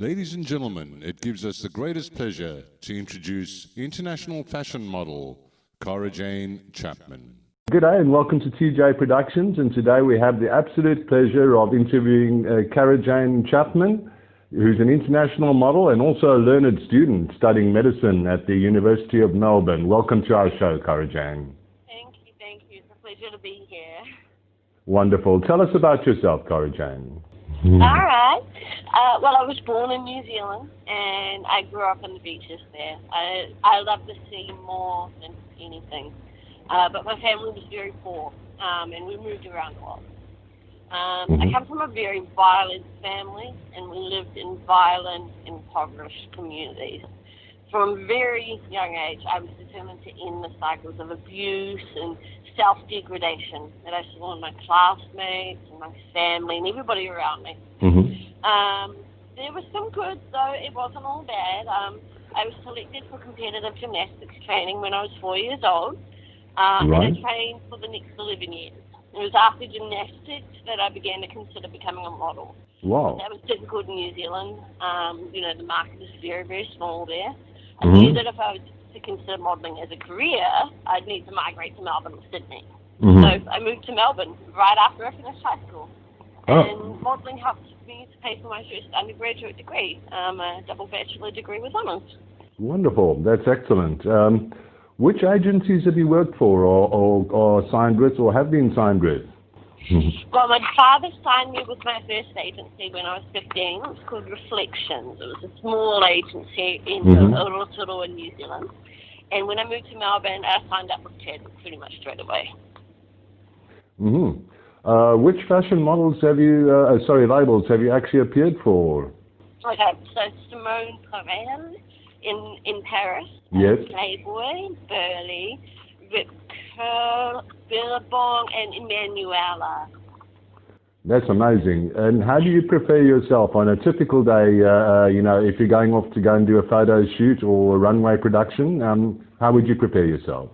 Ladies and gentlemen, it gives us the greatest pleasure to introduce international fashion model KaraJane Chapman. Good day and welcome to TeeJaye Productions, and today we have the absolute pleasure of interviewing KaraJane Chapman, who's an international model and also a learned student studying medicine at the University of Melbourne. Welcome to our show, KaraJane. Thank you. It's a pleasure to be here. Wonderful. Tell us about yourself, KaraJane. All right. Well, I was born in New Zealand and I grew up on the beaches there. I love the sea more than anything. But my family was very poor and we moved around a lot. I come from a very violent family and we lived in violent, impoverished communities. From a very young age, I was determined to end the cycles of abuse and self-degradation that I saw in my classmates and my family and everybody around me. There was some good, though it wasn't all bad. I was selected for competitive gymnastics training when I was 4 years old, and I trained for the next 11 years. It was after gymnastics that I began to consider becoming a model. Wow. That was difficult in New Zealand. The market is very, very small there. I knew that if I was to consider modelling as a career, I'd need to migrate to Melbourne or Sydney. So I moved to Melbourne right after I finished high school. And modelling helped me to pay for my first undergraduate degree, a double bachelor degree with honours. Wonderful. That's excellent. Which agencies have you worked for or signed with or have been signed with? Well, my father signed me with my first agency when I was 15. It was called Reflections. It was a small agency in Aotearoa in New Zealand. And when I moved to Melbourne, I signed up with TED pretty much straight away. Which fashion models have you, labels have you actually appeared for? Okay, so Simone Clavel in Paris. Yes. Playboy, Burley, Rip Curl, Billabong, and Emanuela. That's amazing. And how do you prepare yourself on a typical day, if you're going off to go and do a photo shoot or a runway production, how would you prepare yourself?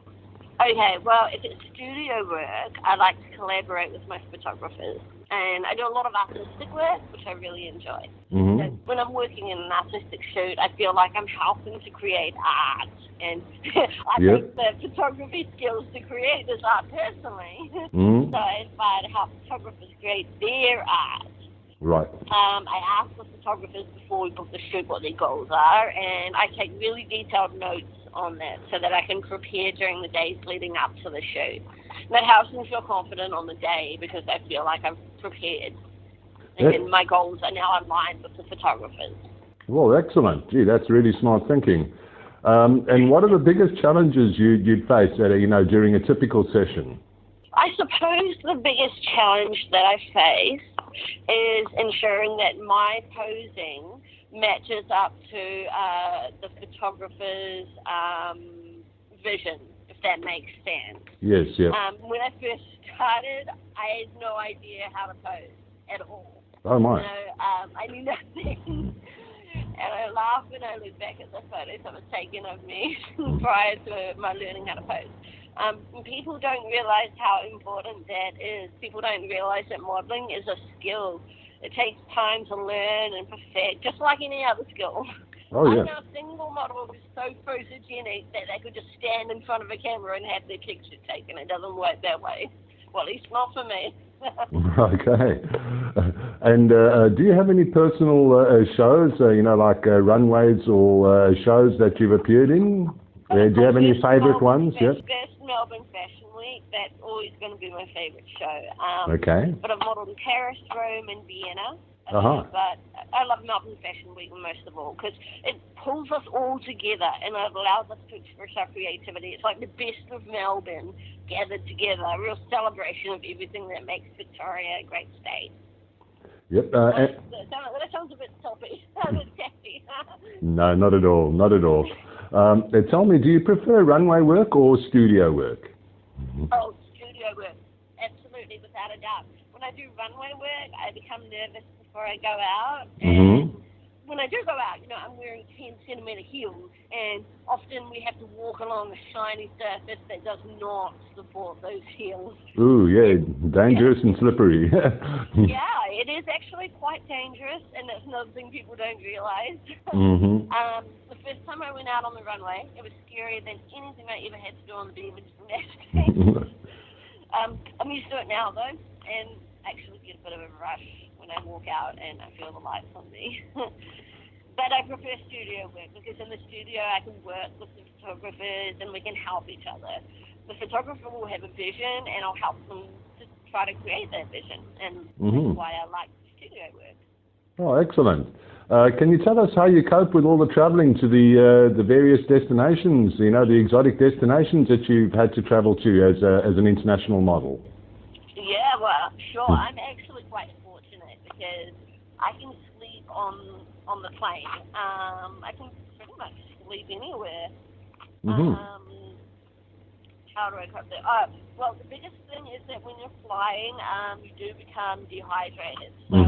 Okay, well, if it's studio work, I like to collaborate with my photographers. And I do a lot of artistic work, which I really enjoy. So when I'm working in an artistic shoot, I feel like I'm helping to create art. And I take the photography skills to create this art personally. So I aspire to help photographers create their art. Right. I ask the photographers before we book the shoot what their goals are, and I take really detailed notes on that so that I can prepare during the days leading up to the shoot. That helps me feel confident on the day because I feel like I've prepared and my goals are now aligned with the photographers. Well, excellent. Gee, that's really smart thinking. And what are the biggest challenges you'd face during a typical session? I suppose the biggest challenge that I face is ensuring that my posing matches up to the photographer's vision, if that makes sense. Yes, yeah. When I first started, I had no idea how to pose at all. Oh, my. I knew nothing. And I laugh when I look back at the photos that were taken of me prior to my learning how to pose. People don't realize how important that is. People don't realize that modeling is a skill. It takes time to learn and perfect, just like any other skill. Oh, yeah. I know a single model who's so photogenic that they could just stand in front of a camera and have their picture taken. It doesn't work that way. Well, at least not for me. Okay. And do you have any personal shows, like runways or shows that you've appeared in? Do you have any favourite ones? Best Melbourne Fashion Week. That's always going to be my favourite show. Okay. But I've modelled in Paris, Rome, and Vienna. But I love Melbourne Fashion Week most of all because it pulls us all together and it allows us to express our creativity. It's like the best of Melbourne gathered together, a real celebration of everything that makes Victoria a great state. Yep. That sounds a bit soppy, a bit tacky. No, not at all. Not at all. Tell me, do you prefer runway work or studio work? Oh, studio work. Absolutely, without a doubt. When I do runway work, I become nervous before I go out. And when I do go out, I'm wearing 10-centimetre heels, and often we have to walk along a shiny surface that does not support those heels. Ooh, yeah, dangerous and slippery. Yeah, it is actually quite dangerous, and that's another thing people don't realize. Mm-hmm. The first time I went out on the runway, it was scarier than anything I ever had to do on the beach gymnastics. I'm used to it now, though, and actually get a bit of a rush when I walk out and I feel the lights on me. But I prefer studio work because in the studio I can work with the photographers and we can help each other. The photographer will have a vision and I'll help them to try to create that vision, and that's why I like studio work. Oh, excellent. Can you tell us how you cope with all the travelling to the various destinations, you know, the exotic destinations that you've had to travel to as an international model? Yeah, well, sure. I'm actually quite fortunate because I can sleep on the plane. I can pretty much sleep anywhere. How do I cope there? Well, the biggest thing is that when you're flying, you do become dehydrated. So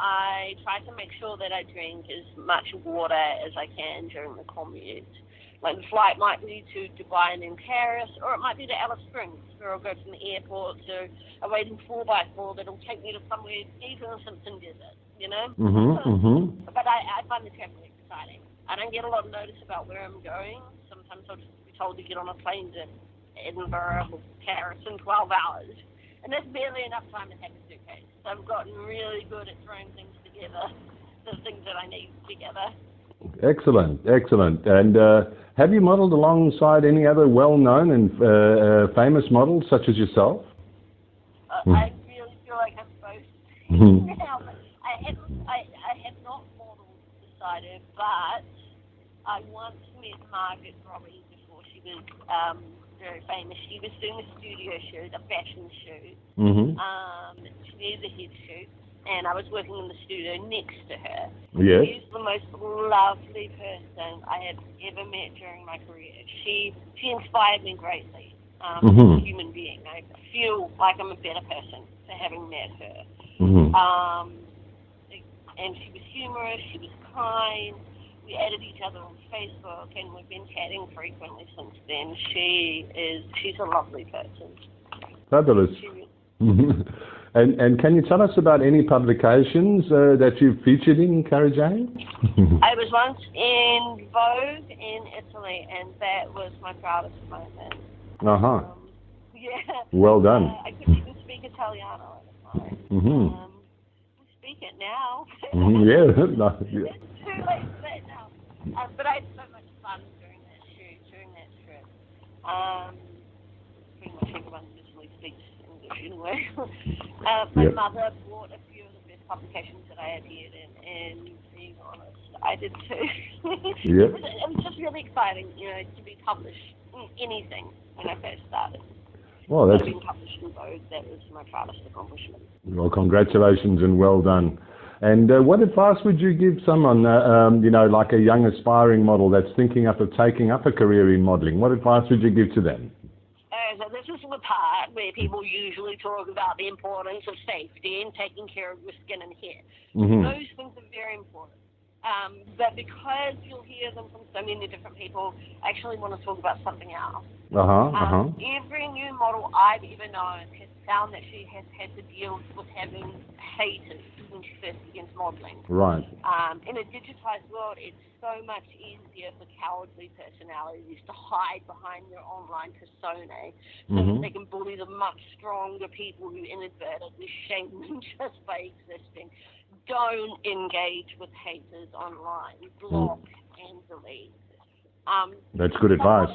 I try to make sure that I drink as much water as I can during the commute. Like the flight might be to Dubai and then Paris, or it might be to Alice Springs, where I'll go from the airport to a waiting 4x4 that'll take me to somewhere deep in the Simpson Desert, you know? But I find the travel exciting. I don't get a lot of notice about where I'm going. Sometimes I'll just be told to get on a plane to Edinburgh or Paris in 12 hours. And that's barely enough time to have a suitcase. So I've gotten really good at throwing things together, the things that I need together. Excellent, excellent. And have you modelled alongside any other well-known and famous models such as yourself? I really feel like I'm supposed to now. I have not modelled beside her, but I once met Margaret Robbie before she was very famous. She was doing a studio shoot, a fashion shoot. She did the head shoot, and I was working in the studio next to her. Yes. She's the most lovely person I have ever met during my career. She inspired me greatly as a human being. I feel like I'm a better person for having met her. And she was humorous, she was kind. We added each other on Facebook, and we've been chatting frequently since then. She's a lovely person. Fabulous. And can you tell us about any publications that you've featured in, KaraJane? I was once in Vogue in Italy, and that was my proudest moment. Yeah. Well done. I couldn't even speak Italiano at the time. I speak it now. Yeah. It's too late for that now. But I had so much fun during that shoot, during that trip. Pretty much everyone usually speaks English anyway. My mother bought a few of the best publications that I appeared in, and being honest, I did too. It was just really exciting, you know, to be published in anything when I first started. Well, that's being published in Vogue, that was my proudest accomplishment. Well, congratulations and well done. And what advice would you give someone, you know, like a young aspiring model that's thinking of taking up a career in modelling? What advice would you give to them? So this is the part where people usually talk about the importance of safety and taking care of your skin and hair. Those things are very important. But because you'll hear them from so many different people, I actually want to talk about something else. Every new model I've ever known has found that she has had to deal with having haters when she first begins modeling. Right. In a digitized world, it's so much easier for cowardly personalities to hide behind their online persona so that they can bully the much stronger people who inadvertently shame them just by existing. Don't engage with haters online. Block and delete. That's good advice.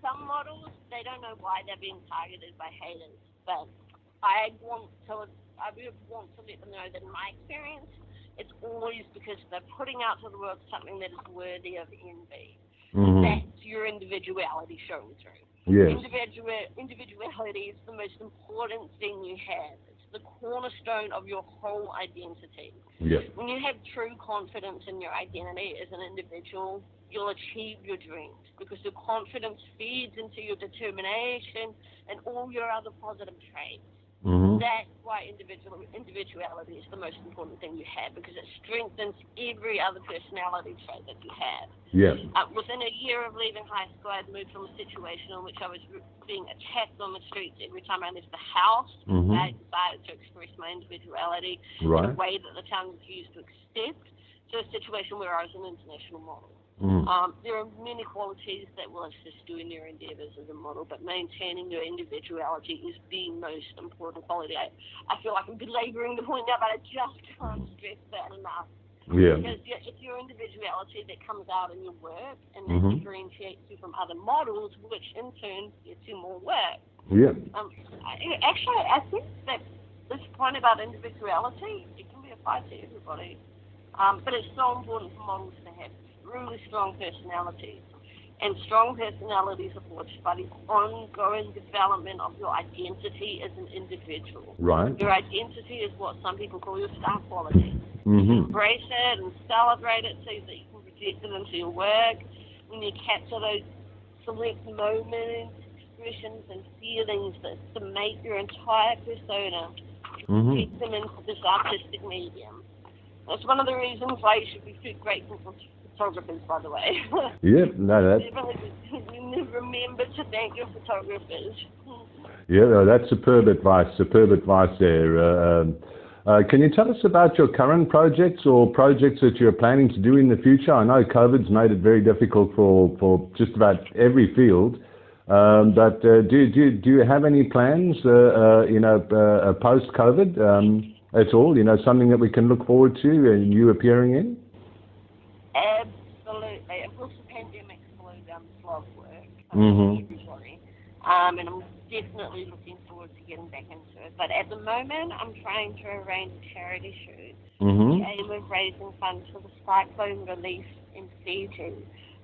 Some models, they don't know why they're being targeted by haters, but I want to let them know that in my experience, it's always because they're putting out to the world something that is worthy of envy. That's your individuality showing through. Yes. Individuality is the most important thing you have. It's the cornerstone of your whole identity. Yep. When you have true confidence in your identity as an individual, you'll achieve your dreams because your confidence feeds into your determination and all your other positive traits. That's why individuality is the most important thing you have, because it strengthens every other personality trait that you have. Yeah. Within a year of leaving high school, I'd moved from a situation in which I was being attacked on the streets every time I left the house. I decided to express my individuality in a way that the town refused to accept, to a situation where I was an international model. There are many qualities that will assist you in your endeavours as a model, but maintaining your individuality is the most important quality. I feel like I'm belabouring the point now, but I just can't stress that enough. Yeah. Because it's your individuality that comes out in your work, and that differentiates you from other models, which in turn gets you more work. Yeah. I think that this point about individuality, it can be applied to everybody. But it's so important for models to have really strong personalities. And strong personalities are forged by the ongoing development of your identity as an individual. Right. Your identity is what some people call your star quality. Embrace it and celebrate it so that you can project it into your work. When you capture those select moments, expressions and feelings that make your entire persona, project them into this artistic medium. That's one of the reasons why you should be grateful for photographers, by the way. Yeah, no, that's... You remember to thank your photographers. Yeah, no, that's superb advice there. Can you tell us about your current projects or projects that you're planning to do in the future? I know COVID's made it very difficult for just about every field. But do you have any plans, post-COVID at all? Something that we can look forward to and you appearing in? Absolutely. Of course, the pandemic slowed down the flow of work for everybody. And I'm definitely looking forward to getting back into it. But at the moment, I'm trying to arrange a charity shoot. The aim of raising funds for the cyclone relief in Fiji.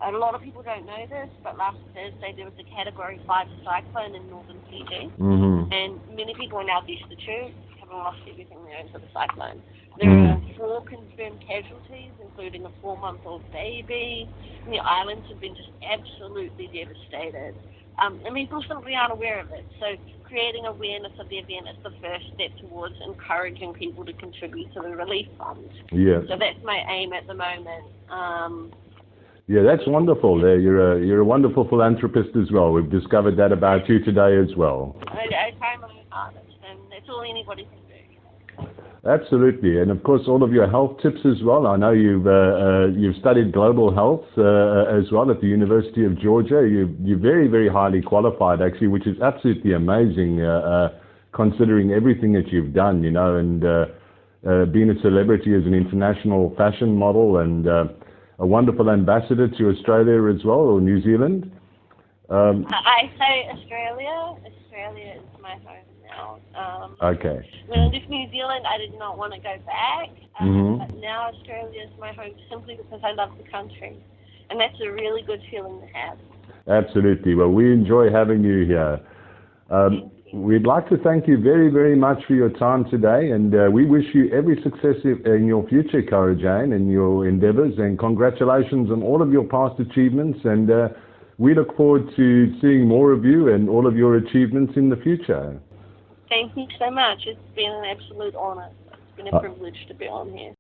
A lot of people don't know this, but last Thursday there was a Category 5 cyclone in northern Fiji, and many people are now destitute, having lost everything they own to the cyclone. There are 4 confirmed casualties, including a 4-month-old baby, and the islands have been just absolutely devastated. And people simply aren't aware of it, so creating awareness of the event is the first step towards encouraging people to contribute to the relief fund. Yeah. So that's my aim at the moment. Yeah, that's wonderful. You're a wonderful philanthropist as well. We've discovered that about you today as well. I try my hardest, and that's all anybody can do. Absolutely, and of course all of your health tips as well. I know you've studied global health as well at the University of Georgia. You're very, very highly qualified actually, which is absolutely amazing considering everything that you've done, and being a celebrity as an international fashion model and a wonderful ambassador to Australia as well, or New Zealand. I say Australia. Australia is my home now. Okay. When I left New Zealand, I did not want to go back, but now Australia is my home simply because I love the country, and that's a really good feeling to have. Absolutely. Well, we enjoy having you here. We'd like to thank you very, very much for your time today, and we wish you every success in your future, KaraJane, and your endeavours, and congratulations on all of your past achievements, and we look forward to seeing more of you and all of your achievements in the future. Thank you so much. It's been an absolute honour. It's been a privilege to be on here.